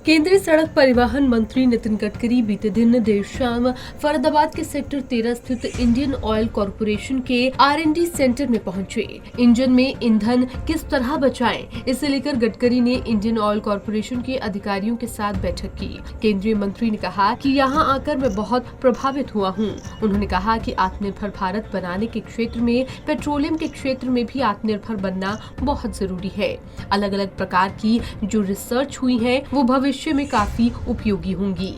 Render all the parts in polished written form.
केंद्रीय सड़क परिवहन मंत्री नितिन गडकरी बीते दिन देर शाम फरीदाबाद के सेक्टर 13 स्थित इंडियन ऑयल कॉरपोरेशन के R&D सेंटर में पहुंचे। इंजन में ईंधन किस तरह बचाएं, इसे लेकर गडकरी ने इंडियन ऑयल कॉरपोरेशन के अधिकारियों के साथ बैठक की। केंद्रीय मंत्री ने कहा कि यहां आकर मैं बहुत प्रभावित हुआ हूं। उन्होंने कहा कि आत्मनिर्भर भारत बनाने के क्षेत्र में पेट्रोलियम के क्षेत्र में भी आत्मनिर्भर बनना बहुत जरूरी है। अलग अलग प्रकार की जो रिसर्च हुई है वो भविष्य में काफी उपयोगी होंगी।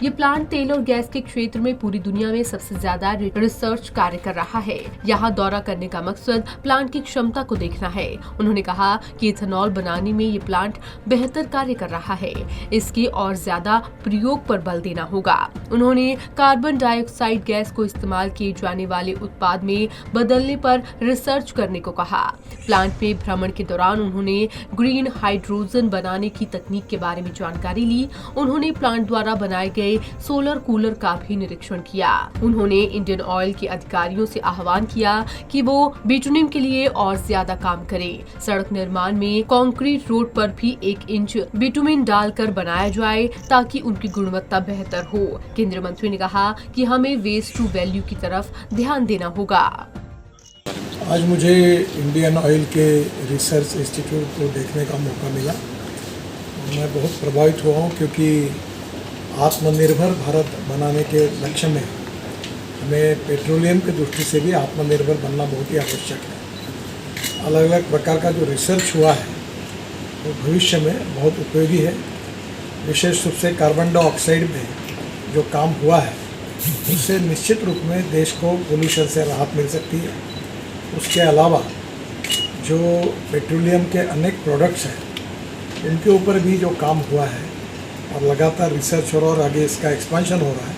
ये प्लांट तेल और गैस के क्षेत्र में पूरी दुनिया में सबसे ज्यादा रिसर्च कार्य कर रहा है। यहाँ दौरा करने का मकसद प्लांट की क्षमता को देखना है। उन्होंने कहा कि इथेनॉल बनाने में ये प्लांट बेहतर कार्य कर रहा है, इसके और ज्यादा प्रयोग पर बल देना होगा। उन्होंने कार्बन डाइऑक्साइड गैस को इस्तेमाल किए जाने वाले उत्पाद में बदलने पर रिसर्च करने को कहा। प्लांट में भ्रमण के दौरान उन्होंने ग्रीन हाइड्रोजन बनाने की तकनीक के बारे में जानकारी ली। उन्होंने प्लांट द्वारा बनाए गए सोलर कूलर का भी निरीक्षण किया। उन्होंने इंडियन ऑयल के अधिकारियों से आह्वान किया कि वो बिटुमेन के लिए और ज्यादा काम करें। सड़क निर्माण में कंक्रीट रोड पर भी 1 इंच बिटुमेन डालकर बनाया जाए ताकि उनकी गुणवत्ता बेहतर हो। केंद्रीय मंत्री ने कहा कि हमें वेस्ट टू वैल्यू की तरफ ध्यान देना होगा। आज मुझे इंडियन ऑयल के रिसर्च इंस्टीट्यूट को देखने का मौका मिला। मैं बहुत प्रभावित हुआ हूँ क्योंकि आत्मनिर्भर भारत बनाने के लक्ष्य में हमें पेट्रोलियम की दृष्टि से भी आत्मनिर्भर बनना बहुत ही आवश्यक है। अलग अलग प्रकार का जो रिसर्च हुआ है वो भविष्य में बहुत उपयोगी है। विशेष रूप से कार्बन डाइऑक्साइड में जो काम हुआ है उससे निश्चित रूप में देश को पोल्यूशन से राहत मिल सकती है। उसके अलावा जो पेट्रोलियम के अनेक प्रोडक्ट्स हैं उनके ऊपर भी जो काम हुआ है और लगातार रिसर्च हो रहा है और आगे इसका एक्सपेंशन हो रहा है,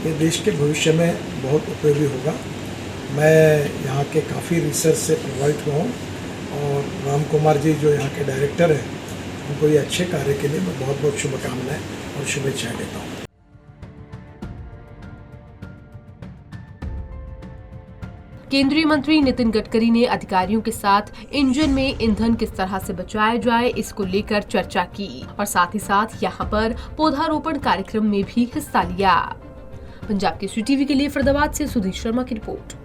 ये देश के भविष्य में बहुत उपयोगी होगा। मैं यहाँ के काफ़ी रिसर्च से प्रभावित हुआ हूँ और राम कुमार जी जो यहाँ के डायरेक्टर हैं उनको ये अच्छे कार्य के लिए मैं बहुत बहुत शुभकामनाएं और शुभेच्छाएँ देता हूँ। केंद्रीय मंत्री नितिन गडकरी ने अधिकारियों के साथ इंजन में ईंधन किस तरह से बचाया जाए इसको लेकर चर्चा की और साथ ही साथ यहाँ पर पौधारोपण कार्यक्रम में भी हिस्सा लिया। पंजाब केसरी टीवी के लिए फरीदाबाद से सुधीर शर्मा की रिपोर्ट।